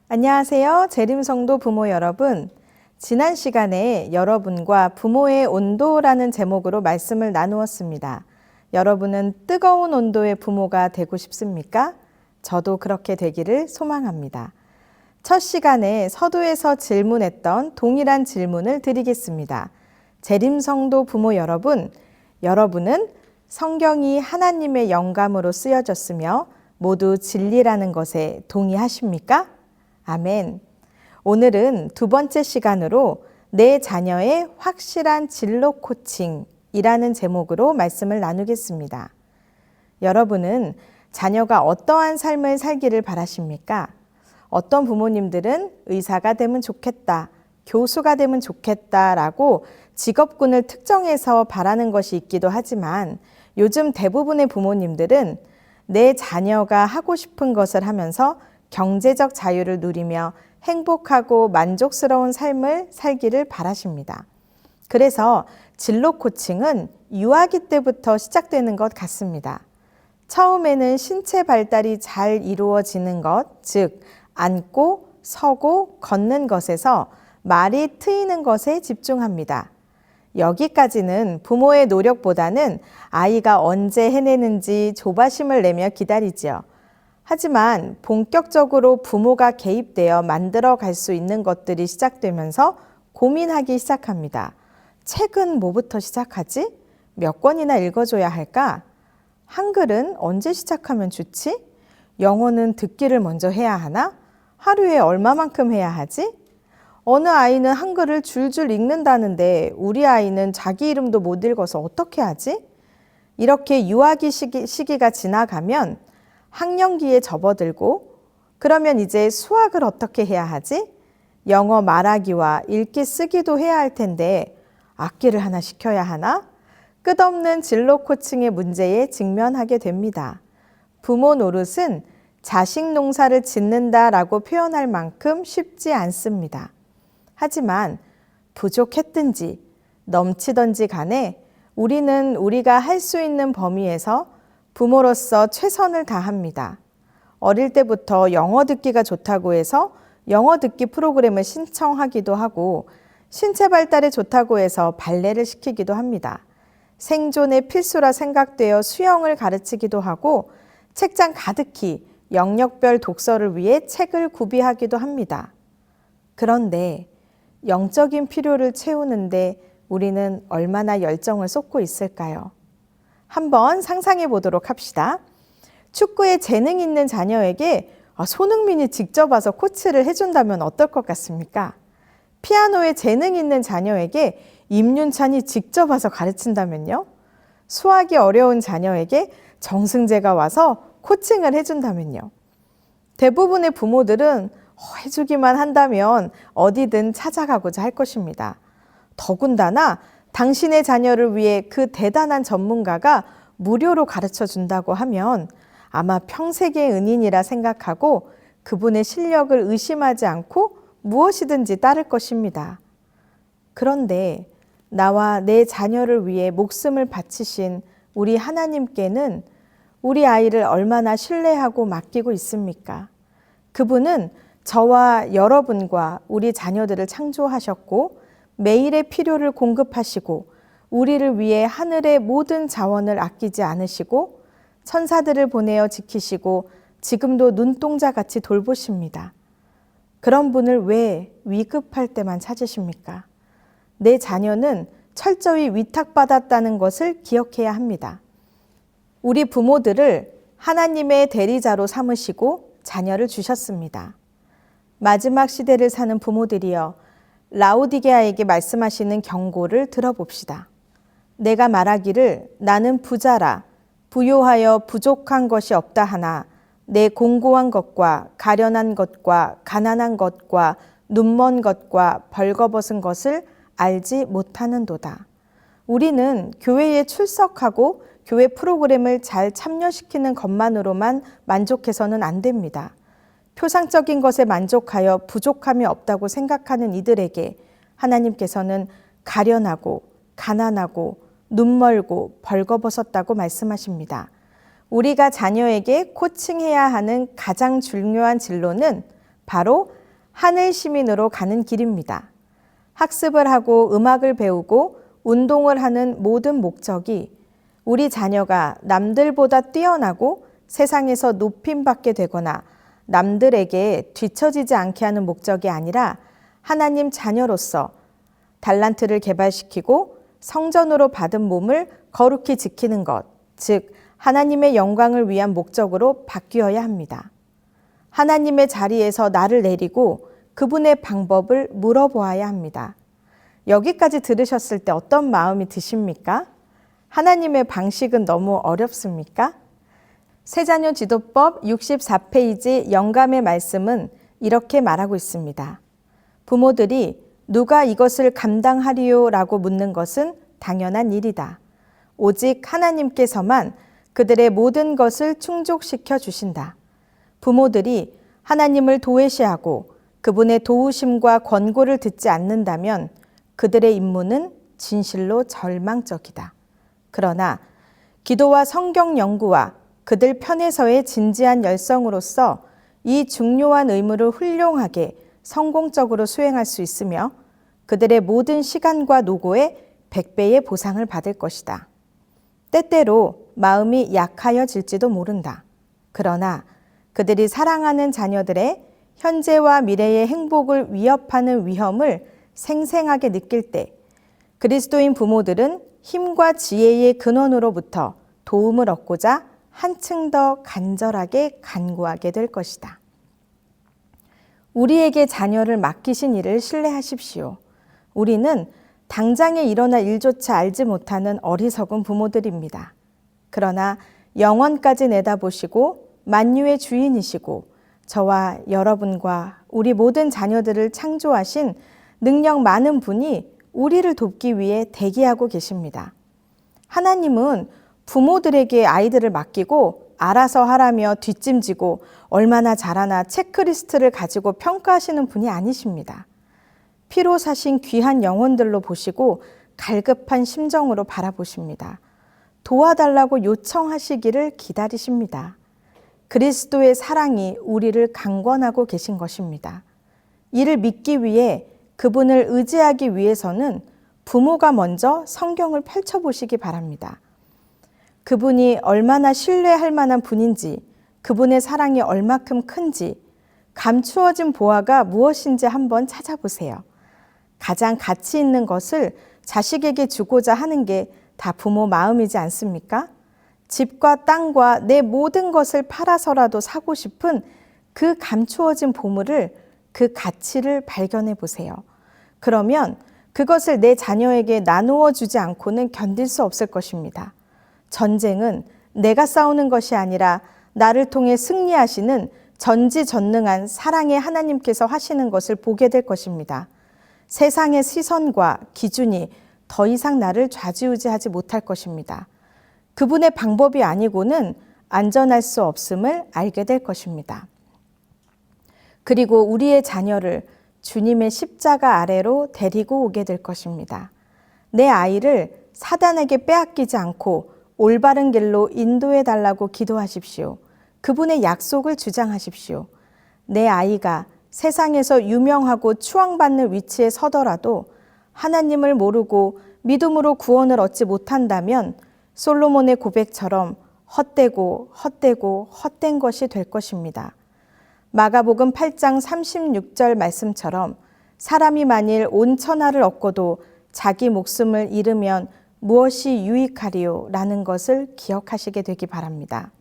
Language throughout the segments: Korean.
안녕하세요. 재림성도 부모 여러분. 지난 시간에 여러분과 부모의 온도라는 제목으로 말씀을 나누었습니다. 여러분은 뜨거운 온도의 부모가 되고 싶습니까? 저도 그렇게 되기를 소망합니다. 첫 시간에 서두에서 질문했던 동일한 질문을 드리겠습니다. 재림성도 부모 여러분, 여러분은 성경이 하나님의 영감으로 쓰여졌으며 모두 진리라는 것에 동의하십니까? 아멘. 오늘은 두 번째 시간으로 내 자녀의 확실한 진로 코칭이라는 제목으로 말씀을 나누겠습니다. 여러분은 자녀가 어떠한 삶을 살기를 바라십니까? 어떤 부모님들은 의사가 되면 좋겠다, 교수가 되면 좋겠다라고 직업군을 특정해서 바라는 것이 있기도 하지만 요즘 대부분의 부모님들은 내 자녀가 하고 싶은 것을 하면서 경제적 자유를 누리며 행복하고 만족스러운 삶을 살기를 바라십니다. 그래서 진로 코칭은 유아기 때부터 시작되는 것 같습니다. 처음에는 신체 발달이 잘 이루어지는 것, 즉 앉고 서고 걷는 것에서 말이 트이는 것에 집중합니다. 여기까지는 부모의 노력보다는 아이가 언제 해내는지 조바심을 내며 기다리지요. 하지만 본격적으로 부모가 개입되어 만들어 갈 수 있는 것들이 시작되면서 고민하기 시작합니다. 책은 뭐부터 시작하지? 몇 권이나 읽어줘야 할까? 한글은 언제 시작하면 좋지? 영어는 듣기를 먼저 해야 하나? 하루에 얼마만큼 해야 하지? 어느 아이는 한글을 줄줄 읽는다는데 우리 아이는 자기 이름도 못 읽어서 어떻게 하지? 이렇게 유아기 시기가 지나가면 학령기에 접어들고 그러면 이제 수학을 어떻게 해야 하지? 영어 말하기와 읽기 쓰기도 해야 할 텐데 악기를 하나 시켜야 하나? 끝없는 진로 코칭의 문제에 직면하게 됩니다. 부모 노릇은 자식 농사를 짓는다라고 표현할 만큼 쉽지 않습니다. 하지만 부족했든지 넘치든지 간에 우리는 우리가 할 수 있는 범위에서 부모로서 최선을 다합니다. 어릴 때부터 영어 듣기가 좋다고 해서 영어 듣기 프로그램을 신청하기도 하고 신체 발달에 좋다고 해서 발레를 시키기도 합니다. 생존의 필수라 생각되어 수영을 가르치기도 하고 책장 가득히 영역별 독서를 위해 책을 구비하기도 합니다. 그런데 영적인 필요를 채우는데 우리는 얼마나 열정을 쏟고 있을까요? 한번 상상해 보도록 합시다. 축구에 재능 있는 자녀에게 손흥민이 직접 와서 코치를 해준다면 어떨 것 같습니까? 피아노에 재능 있는 자녀에게 임윤찬이 직접 와서 가르친다면요? 수학이 어려운 자녀에게 정승재가 와서 코칭을 해준다면요? 대부분의 부모들은 해주기만 한다면 어디든 찾아가고자 할 것입니다. 더군다나 당신의 자녀를 위해 그 대단한 전문가가 무료로 가르쳐 준다고 하면 아마 평생의 은인이라 생각하고 그분의 실력을 의심하지 않고 무엇이든지 따를 것입니다. 그런데 나와 내 자녀를 위해 목숨을 바치신 우리 하나님께는 우리 아이를 얼마나 신뢰하고 맡기고 있습니까? 그분은 저와 여러분과 우리 자녀들을 창조하셨고 매일의 필요를 공급하시고 우리를 위해 하늘의 모든 자원을 아끼지 않으시고 천사들을 보내어 지키시고 지금도 눈동자같이 돌보십니다. 그런 분을 왜 위급할 때만 찾으십니까? 내 자녀는 철저히 위탁받았다는 것을 기억해야 합니다. 우리 부모들을 하나님의 대리자로 삼으시고 자녀를 주셨습니다. 마지막 시대를 사는 부모들이여 라오디게아에게 말씀하시는 경고를 들어봅시다. 내가 말하기를 나는 부자라 부요하여 부족한 것이 없다 하나 내 공고한 것과 가련한 것과 가난한 것과 눈먼 것과 벌거벗은 것을 알지 못하는도다. 우리는 교회에 출석하고 교회 프로그램을 잘 참여시키는 것만으로만 만족해서는 안 됩니다. 표상적인 것에 만족하여 부족함이 없다고 생각하는 이들에게 하나님께서는 가련하고 가난하고 눈멀고 벌거벗었다고 말씀하십니다. 우리가 자녀에게 코칭해야 하는 가장 중요한 진로는 바로 하늘 시민으로 가는 길입니다. 학습을 하고 음악을 배우고 운동을 하는 모든 목적이 우리 자녀가 남들보다 뛰어나고 세상에서 높임받게 되거나 남들에게 뒤처지지 않게 하는 목적이 아니라 하나님 자녀로서 달란트를 개발시키고 성전으로 받은 몸을 거룩히 지키는 것, 즉 하나님의 영광을 위한 목적으로 바뀌어야 합니다. 하나님의 자리에서 나를 내리고 그분의 방법을 물어보아야 합니다. 여기까지 들으셨을 때 어떤 마음이 드십니까? 하나님의 방식은 너무 어렵습니까? 세자녀 지도법 64페이지 영감의 말씀은 이렇게 말하고 있습니다. 부모들이 누가 이것을 감당하리요? 라고 묻는 것은 당연한 일이다. 오직 하나님께서만 그들의 모든 것을 충족시켜 주신다. 부모들이 하나님을 도외시하고 그분의 도우심과 권고를 듣지 않는다면 그들의 임무는 진실로 절망적이다. 그러나 기도와 성경 연구와 그들 편에서의 진지한 열성으로서 이 중요한 의무를 훌륭하게 성공적으로 수행할 수 있으며 그들의 모든 시간과 노고에 100배의 보상을 받을 것이다. 때때로 마음이 약하여질지도 모른다. 그러나 그들이 사랑하는 자녀들의 현재와 미래의 행복을 위협하는 위험을 생생하게 느낄 때 그리스도인 부모들은 힘과 지혜의 근원으로부터 도움을 얻고자 한층 더 간절하게 간구하게 될 것이다. 우리에게 자녀를 맡기신 일을 신뢰하십시오. 우리는 당장에 일어날 일조차 알지 못하는 어리석은 부모들입니다. 그러나 영원까지 내다보시고 만유의 주인이시고 저와 여러분과 우리 모든 자녀들을 창조하신 능력 많은 분이 우리를 돕기 위해 대기하고 계십니다. 하나님은 부모들에게 아이들을 맡기고 알아서 하라며 뒷짐지고 얼마나 잘하나 체크리스트를 가지고 평가하시는 분이 아니십니다. 피로 사신 귀한 영혼들로 보시고 갈급한 심정으로 바라보십니다. 도와달라고 요청하시기를 기다리십니다. 그리스도의 사랑이 우리를 강권하고 계신 것입니다. 이를 믿기 위해 그분을 의지하기 위해서는 부모가 먼저 성경을 펼쳐보시기 바랍니다. 그분이 얼마나 신뢰할 만한 분인지, 그분의 사랑이 얼마큼 큰지, 감추어진 보화가 무엇인지 한번 찾아보세요. 가장 가치 있는 것을 자식에게 주고자 하는 게 다 부모 마음이지 않습니까? 집과 땅과 내 모든 것을 팔아서라도 사고 싶은 그 감추어진 보물을, 그 가치를 발견해 보세요. 그러면 그것을 내 자녀에게 나누어 주지 않고는 견딜 수 없을 것입니다. 전쟁은 내가 싸우는 것이 아니라 나를 통해 승리하시는 전지전능한 사랑의 하나님께서 하시는 것을 보게 될 것입니다. 세상의 시선과 기준이 더 이상 나를 좌지우지하지 못할 것입니다. 그분의 방법이 아니고는 안전할 수 없음을 알게 될 것입니다. 그리고 우리의 자녀를 주님의 십자가 아래로 데리고 오게 될 것입니다. 내 아이를 사단에게 빼앗기지 않고 올바른 길로 인도해 달라고 기도하십시오. 그분의 약속을 주장하십시오. 내 아이가 세상에서 유명하고 추앙받는 위치에 서더라도 하나님을 모르고 믿음으로 구원을 얻지 못한다면 솔로몬의 고백처럼 헛되고 헛되고 헛된 것이 될 것입니다. 마가복음 8장 36절 말씀처럼 사람이 만일 온 천하를 얻고도 자기 목숨을 잃으면 무엇이 유익하리요? 라는 것을 기억하시게 되기 바랍니다.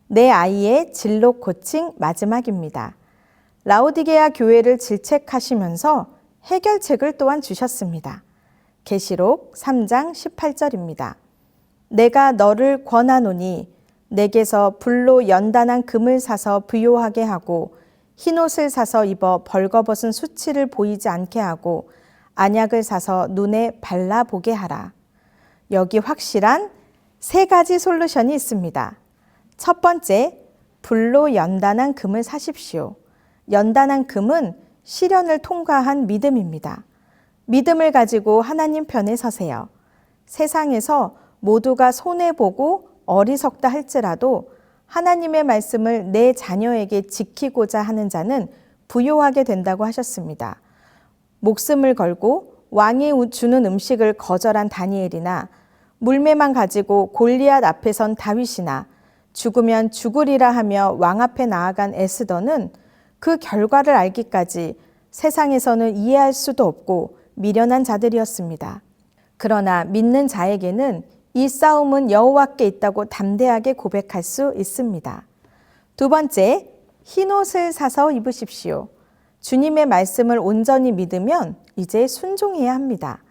내 아이의 진로 코칭 마지막입니다. 라오디게아 교회를 질책하시면서 해결책을 또한 주셨습니다. 계시록 3장 18절입니다. 내가 너를 권하노니 내게서 불로 연단한 금을 사서 부요하게 하고 흰옷을 사서 입어 벌거벗은 수치를 보이지 않게 하고 안약을 사서 눈에 발라보게 하라. 여기 확실한 3가지 솔루션이 있습니다. 첫 번째, 불로 연단한 금을 사십시오. 연단한 금은 시련을 통과한 믿음입니다. 믿음을 가지고 하나님 편에 서세요. 세상에서 모두가 손해보고 어리석다 할지라도 하나님의 말씀을 내 자녀에게 지키고자 하는 자는 부요하게 된다고 하셨습니다. 목숨을 걸고 왕이 주는 음식을 거절한 다니엘이나 물매만 가지고 골리앗 앞에 선 다윗이나 죽으면 죽으리라 하며 왕 앞에 나아간 에스더는 그 결과를 알기까지 세상에서는 이해할 수도 없고 미련한 자들이었습니다. 그러나 믿는 자에게는 이 싸움은 여호와께 있다고 담대하게 고백할 수 있습니다. 두 번째, 흰옷을 사서 입으십시오. 주님의 말씀을 온전히 믿으면 이제 순종해야 합니다.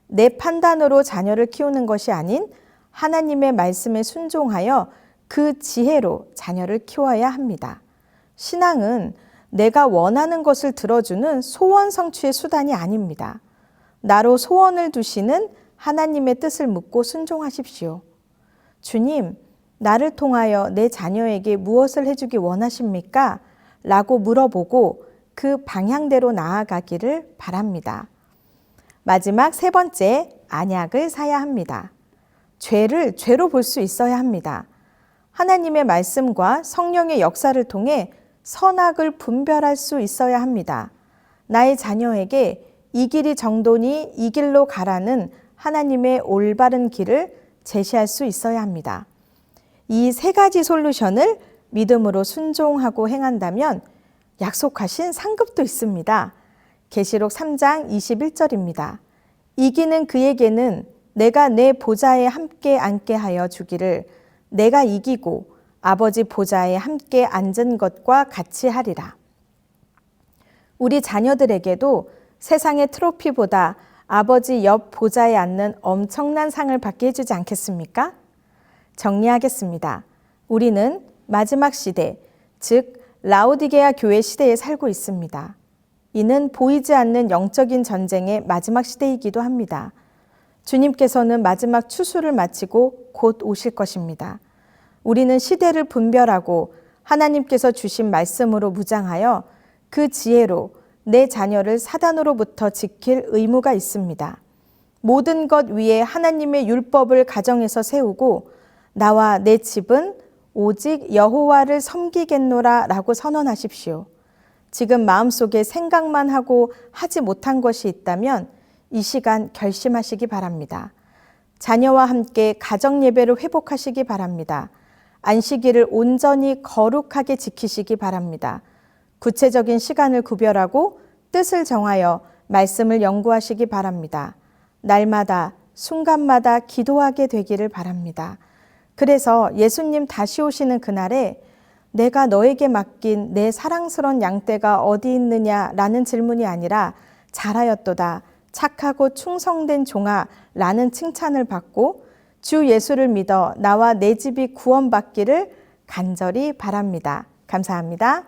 내 판단으로 자녀를 키우는 것이 아닌 하나님의 말씀에 순종하여 그 지혜로 자녀를 키워야 합니다. 신앙은 내가 원하는 것을 들어주는 소원 성취의 수단이 아닙니다. 나로 소원을 두시는 하나님의 뜻을 묻고 순종하십시오. 주님, 나를 통하여 내 자녀에게 무엇을 해주기 원하십니까? 라고 물어보고 그 방향대로 나아가기를 바랍니다. 마지막 세 번째, 안약을 사야 합니다. 죄를 죄로 볼 수 있어야 합니다. 하나님의 말씀과 성령의 역사를 통해 선악을 분별할 수 있어야 합니다. 나의 자녀에게 이 길이 정도니 이 길로 가라는 하나님의 올바른 길을 제시할 수 있어야 합니다. 이 세 가지 솔루션을 믿음으로 순종하고 행한다면 약속하신 상급도 있습니다. 계시록 3장 21절입니다. 이기는 그에게는 내가 내 보좌에 함께 앉게 하여 주기를 내가 이기고 아버지 보좌에 함께 앉은 것과 같이 하리라. 우리 자녀들에게도 세상의 트로피보다 아버지 옆 보좌에 앉는 엄청난 상을 받게 해주지 않겠습니까? 정리하겠습니다. 우리는 마지막 시대, 즉 라오디게아 교회 시대에 살고 있습니다. 이는 보이지 않는 영적인 전쟁의 마지막 시대이기도 합니다. 주님께서는 마지막 추수를 마치고 곧 오실 것입니다. 우리는 시대를 분별하고 하나님께서 주신 말씀으로 무장하여 그 지혜로 내 자녀를 사단으로부터 지킬 의무가 있습니다. 모든 것 위에 하나님의 율법을 가정에서 세우고 나와 내 집은 오직 여호와를 섬기겠노라 라고 선언하십시오. 지금 마음속에 생각만 하고 하지 못한 것이 있다면 이 시간 결심하시기 바랍니다. 자녀와 함께 가정 예배를 회복하시기 바랍니다. 안식일을 온전히 거룩하게 지키시기 바랍니다. 구체적인 시간을 구별하고 뜻을 정하여 말씀을 연구하시기 바랍니다. 날마다 순간마다 기도하게 되기를 바랍니다. 그래서 예수님 다시 오시는 그날에 내가 너에게 맡긴 내 사랑스러운 양떼가 어디 있느냐라는 질문이 아니라 잘하였도다, 착하고 충성된 종아 라는 칭찬을 받고 주 예수를 믿어 나와 내 집이 구원받기를 간절히 바랍니다. 감사합니다.